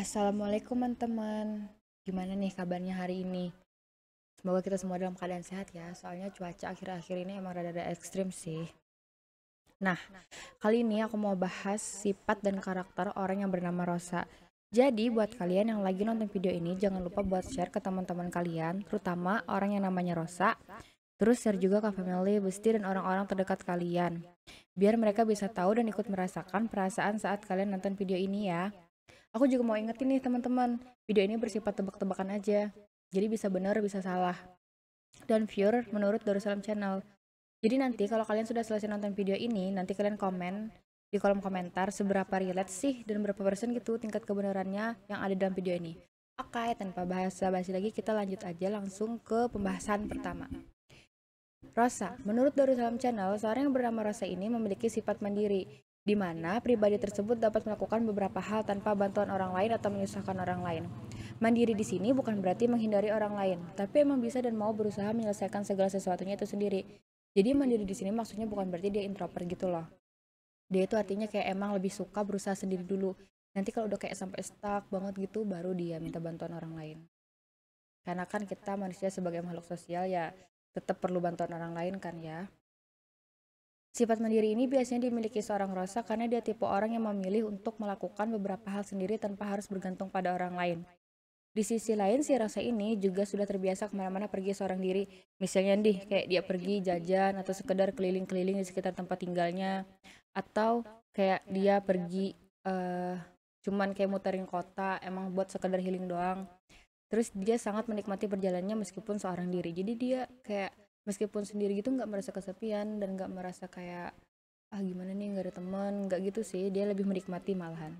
Assalamualaikum teman-teman. Gimana nih kabarnya hari ini? Semoga kita semua dalam keadaan sehat ya. Soalnya cuaca akhir-akhir ini emang rada-rada ekstrim sih. Nah, kali ini aku mau bahas sifat dan karakter orang yang bernama Rosa. Jadi buat kalian yang lagi nonton video ini, jangan lupa buat share ke teman-teman kalian, terutama orang yang namanya Rosa. Terus share juga ke family, bestie, dan orang-orang terdekat kalian. Biar mereka bisa tahu dan ikut merasakan perasaan saat kalian nonton video ini ya. Aku juga mau ingetin nih teman-teman, video ini bersifat tebak-tebakan aja. Jadi bisa benar, bisa salah. Dan viewer menurut Darussalam Channel. Jadi nanti kalau kalian sudah selesai nonton video ini, nanti kalian komen di kolom komentar seberapa relate sih dan berapa persen gitu tingkat kebenarannya yang ada dalam video ini. Oke, tanpa basa-basi lagi kita lanjut aja langsung ke pembahasan pertama. Rosa, menurut Darussalam Channel, seorang yang bernama Rosa ini memiliki sifat mandiri, di mana pribadi tersebut dapat melakukan beberapa hal tanpa bantuan orang lain atau menyusahkan orang lain. Mandiri di sini bukan berarti menghindari orang lain, tapi emang bisa dan mau berusaha menyelesaikan segala sesuatunya itu sendiri. Jadi mandiri di sini maksudnya bukan berarti dia introvert gitu loh. Dia itu artinya kayak emang lebih suka berusaha sendiri dulu. Nanti kalau udah kayak sampai stuck banget gitu, baru dia minta bantuan orang lain. Karena kan kita manusia sebagai makhluk sosial ya tetap perlu bantuan orang lain kan ya. Sifat mandiri ini biasanya dimiliki seorang Rosa karena dia tipe orang yang memilih untuk melakukan beberapa hal sendiri tanpa harus bergantung pada orang lain. Di sisi lain, si Rosa ini juga sudah terbiasa kemana-mana pergi seorang diri. Misalnya nih, kayak dia pergi jajan atau sekedar keliling-keliling di sekitar tempat tinggalnya. Atau kayak dia pergi cuman kayak muterin kota, emang buat sekedar healing doang. Terus dia sangat menikmati perjalanannya meskipun seorang diri. Jadi dia kayak meskipun sendiri gitu nggak merasa kesepian dan nggak merasa kayak gimana nih nggak ada teman, nggak gitu sih. Dia lebih menikmati malahan.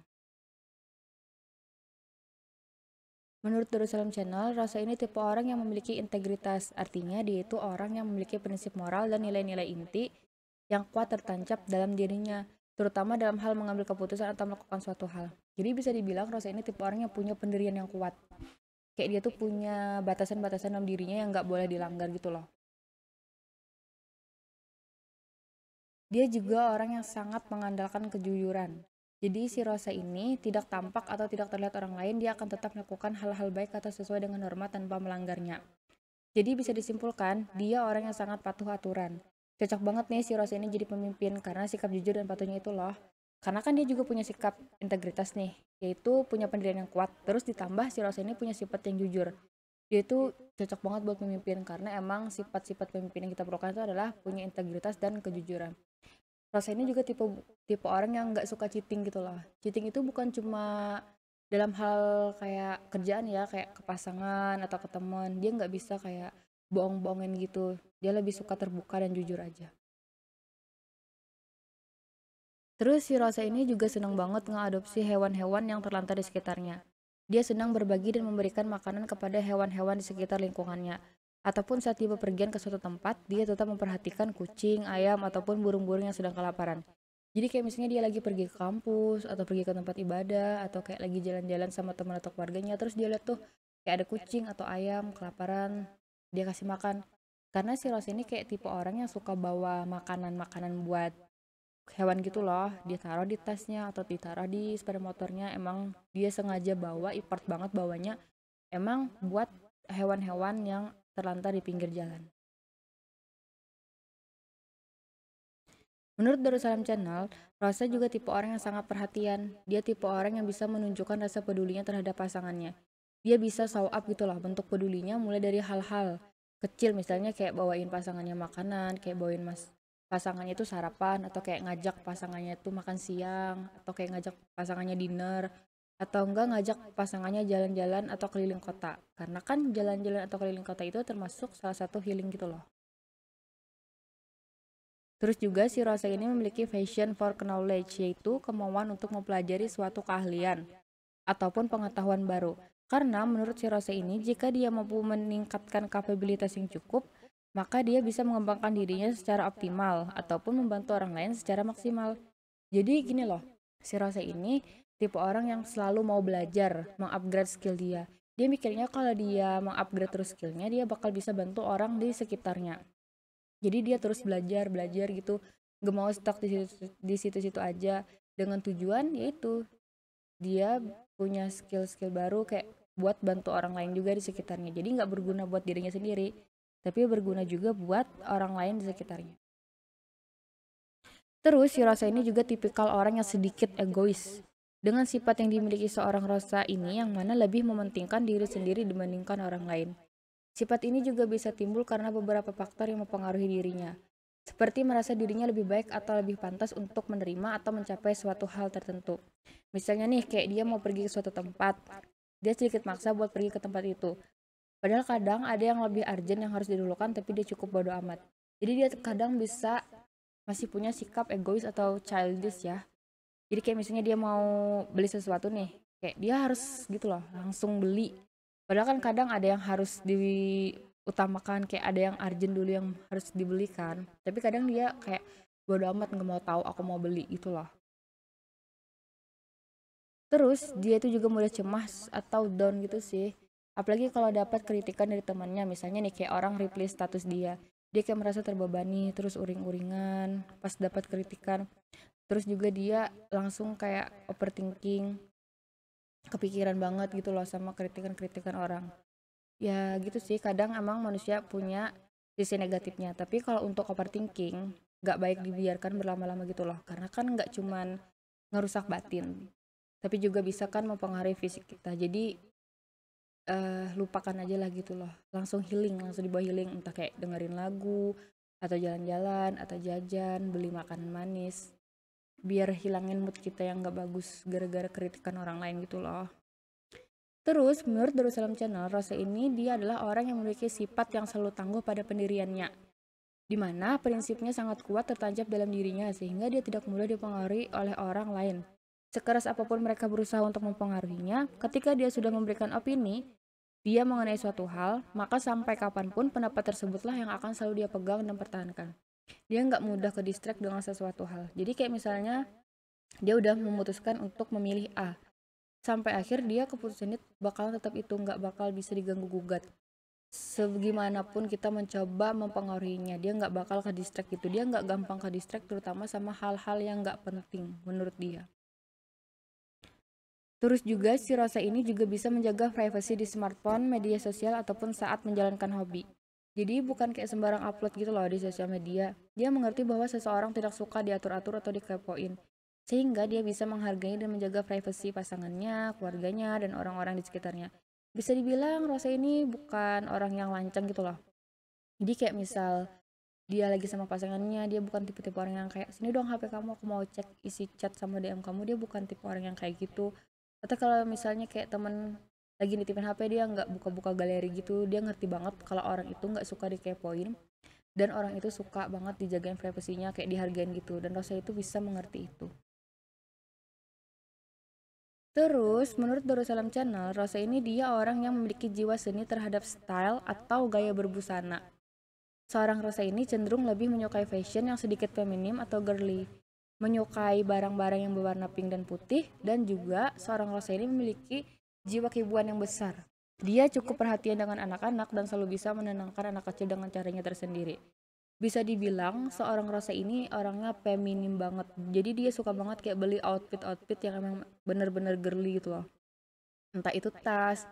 Menurut Darussalam Channel, Rosa ini tipe orang yang memiliki integritas. Artinya dia itu orang yang memiliki prinsip moral dan nilai-nilai inti yang kuat tertancap dalam dirinya, terutama dalam hal mengambil keputusan atau melakukan suatu hal. Jadi bisa dibilang Rosa ini tipe orang yang punya pendirian yang kuat. Kayak dia tuh punya batasan-batasan dalam dirinya yang nggak boleh dilanggar gitu loh. Dia juga orang yang sangat mengandalkan kejujuran. Jadi si Rosa ini tidak tampak atau tidak terlihat orang lain, dia akan tetap melakukan hal-hal baik atau sesuai dengan norma tanpa melanggarnya. Jadi bisa disimpulkan, dia orang yang sangat patuh aturan. Cocok banget nih si Rosa ini jadi pemimpin karena sikap jujur dan patuhnya itu loh. Karena kan dia juga punya sikap integritas nih, yaitu punya pendirian yang kuat. Terus ditambah si Rosa ini punya sifat yang jujur. Dia itu cocok banget buat pemimpin karena emang sifat-sifat pemimpin yang kita perlukan itu adalah punya integritas dan kejujuran. Rosa ini juga tipe tipe orang yang nggak suka cheating gitu loh. Cheating itu bukan cuma dalam hal kayak kerjaan ya, kayak ke pasangan atau ke teman. Dia nggak bisa kayak bohong-bohongin gitu. Dia lebih suka terbuka dan jujur aja. Terus si Rosa ini juga senang banget ngeadopsi hewan-hewan yang terlantar di sekitarnya. Dia senang berbagi dan memberikan makanan kepada hewan-hewan di sekitar lingkungannya. Ataupun saat dia bepergian ke suatu tempat, dia tetap memperhatikan kucing, ayam, ataupun burung-burung yang sedang kelaparan. Jadi kayak misalnya dia lagi pergi ke kampus, atau pergi ke tempat ibadah, atau kayak lagi jalan-jalan sama teman atau keluarganya, terus dia lihat tuh kayak ada kucing atau ayam kelaparan, dia kasih makan. Karena si Rosa ini kayak tipe orang yang suka bawa makanan-makanan buat hewan gitu loh, dia taruh di tasnya atau ditaruh di sepeda motornya. Emang dia sengaja bawa, effort banget bawanya, emang buat hewan-hewan yang terlantar di pinggir jalan. Menurut Darussalam Channel, Rosa juga tipe orang yang sangat perhatian. Dia tipe orang yang bisa menunjukkan rasa pedulinya terhadap pasangannya. Dia bisa show up gitu loh, bentuk pedulinya mulai dari hal-hal kecil, misalnya kayak bawain pasangannya makanan, kayak bawain pasangannya itu sarapan, atau kayak ngajak pasangannya itu makan siang, atau kayak ngajak pasangannya dinner, atau enggak ngajak pasangannya jalan-jalan atau keliling kota. Karena kan jalan-jalan atau keliling kota itu termasuk salah satu healing gitu loh. Terus juga si Rosa ini memiliki passion for knowledge, yaitu kemauan untuk mempelajari suatu keahlian ataupun pengetahuan baru. Karena menurut si Rosa ini, jika dia mampu meningkatkan kapabilitas yang cukup, maka dia bisa mengembangkan dirinya secara optimal ataupun membantu orang lain secara maksimal. Jadi gini loh, si Rosa ini tipe orang yang selalu mau belajar, mengupgrade skill dia. Dia mikirnya kalau dia mengupgrade terus skillnya, dia bakal bisa bantu orang di sekitarnya. Jadi dia terus belajar belajar gitu, gak mau stuck di situ-situ aja, dengan tujuan yaitu dia punya skill-skill baru kayak buat bantu orang lain juga di sekitarnya. Jadi nggak berguna buat dirinya sendiri, tapi berguna juga buat orang lain di sekitarnya. Terus si Rosa ini juga tipikal orang yang sedikit egois. Dengan sifat yang dimiliki seorang Rosa ini yang mana lebih mementingkan diri sendiri dibandingkan orang lain. Sifat ini juga bisa timbul karena beberapa faktor yang mempengaruhi dirinya. Seperti merasa dirinya lebih baik atau lebih pantas untuk menerima atau mencapai suatu hal tertentu. Misalnya nih, kayak dia mau pergi ke suatu tempat, dia sedikit maksa buat pergi ke tempat itu. Padahal kadang ada yang lebih urgent yang harus didulukan tapi dia cukup bodo amat. Jadi dia kadang bisa masih punya sikap egois atau childish ya. Jadi kayak misalnya dia mau beli sesuatu nih, kayak dia harus gitu loh, langsung beli. Padahal kan kadang ada yang harus diutamakan, kayak ada yang urgent dulu yang harus dibelikan. Tapi kadang dia kayak bodo amat, nggak mau tahu aku mau beli gitu loh. Terus dia itu juga mudah cemas atau down gitu sih. Apalagi kalau dapat kritikan dari temannya, misalnya nih kayak orang reply status dia. Dia kayak merasa terbebani, terus uring-uringan pas dapat kritikan. Terus juga dia langsung kayak overthinking, kepikiran banget gitu loh sama kritikan-kritikan orang. Ya gitu sih, kadang emang manusia punya sisi negatifnya. Tapi kalau untuk overthinking, gak baik dibiarkan berlama-lama gitu loh. Karena kan gak cuman ngerusak batin, tapi juga bisa kan mempengaruhi fisik kita. Jadi lupakan aja lah gitu loh. Langsung healing, langsung dibawa healing. Entah kayak dengerin lagu, atau jalan-jalan, atau jajan, beli makanan manis. Biar hilangin mood kita yang gak bagus gara-gara kritikan orang lain gitu loh. Terus, menurut Darussalam Channel, Rose ini dia adalah orang yang memiliki sifat yang selalu tangguh pada pendiriannya, di mana prinsipnya sangat kuat tertancap dalam dirinya sehingga dia tidak mudah dipengaruhi oleh orang lain. Sekeras apapun mereka berusaha untuk mempengaruhinya, ketika dia sudah memberikan opini, dia mengenai suatu hal, maka sampai kapanpun pendapat tersebutlah yang akan selalu dia pegang dan pertahankan. Dia nggak mudah ke distract dengan sesuatu hal. Jadi kayak misalnya, dia udah memutuskan untuk memilih A, sampai akhir dia keputusannya bakalan tetap itu, nggak bakal bisa diganggu gugat. Segimanapun kita mencoba mempengaruhinya, dia nggak bakal ke distract gitu. Dia nggak gampang ke distract, terutama sama hal-hal yang nggak penting menurut dia. Terus juga si Rosa ini juga bisa menjaga privasi di smartphone, media sosial, ataupun saat menjalankan hobi. Jadi bukan kayak sembarang upload gitu loh di sosial media. Dia mengerti bahwa seseorang tidak suka diatur-atur atau dikepoin. Sehingga dia bisa menghargai dan menjaga privasi pasangannya, keluarganya, dan orang-orang di sekitarnya. Bisa dibilang Rosa ini bukan orang yang lancang gitu loh. Jadi kayak misal dia lagi sama pasangannya, dia bukan tipe-tipe orang yang kayak sini dong HP kamu, aku mau cek isi chat sama DM kamu. Dia bukan tipe orang yang kayak gitu. Atau kalau misalnya kayak temen lagi nitipin HP, dia nggak buka-buka galeri gitu. Dia ngerti banget kalau orang itu nggak suka dikepoin dan orang itu suka banget dijagain privasinya, kayak dihargain gitu. Dan Rosa itu bisa mengerti itu. Terus, menurut Darussalam Channel, Rosa ini dia orang yang memiliki jiwa seni terhadap style atau gaya berbusana. Seorang Rosa ini cenderung lebih menyukai fashion yang sedikit feminim atau girly, menyukai barang-barang yang berwarna pink dan putih, dan juga seorang Rosa ini memiliki jiwa keibuan yang besar. Dia cukup perhatian dengan anak-anak dan selalu bisa menenangkan anak kecil dengan caranya tersendiri. Bisa dibilang seorang Rosa ini orangnya feminim banget. Jadi dia suka banget kayak beli outfit-outfit yang emang bener-bener girly gitu loh. Entah itu tas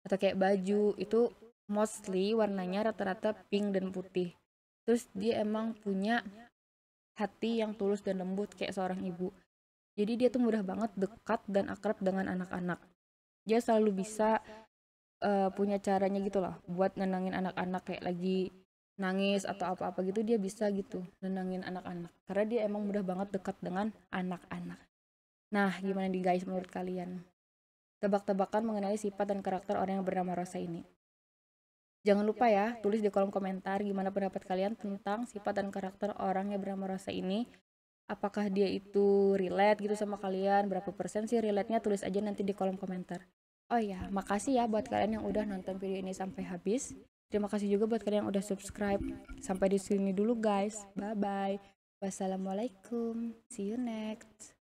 atau kayak baju, itu mostly warnanya rata-rata pink dan putih. Terus dia emang punya hati yang tulus dan lembut kayak seorang ibu. Jadi dia tuh mudah banget dekat dan akrab dengan anak-anak. Dia selalu bisa punya caranya gitu loh buat nenangin anak-anak, kayak lagi nangis atau apa-apa gitu dia bisa gitu nenangin anak-anak karena dia emang mudah banget dekat dengan anak-anak. Nah, gimana nih guys menurut kalian? Tebak-tebakan mengenai sifat dan karakter orang yang bernama Rosa ini. Jangan lupa ya, tulis di kolom komentar gimana pendapat kalian tentang sifat dan karakter orang yang bernama Rosa ini. Apakah dia itu relate gitu sama kalian? Berapa persen sih relate-nya? Tulis aja nanti di kolom komentar. Oh ya, makasih ya buat kalian yang udah nonton video ini sampai habis. Terima kasih juga buat kalian yang udah subscribe. Sampai di sini dulu guys. Bye bye. Wassalamualaikum. See you next.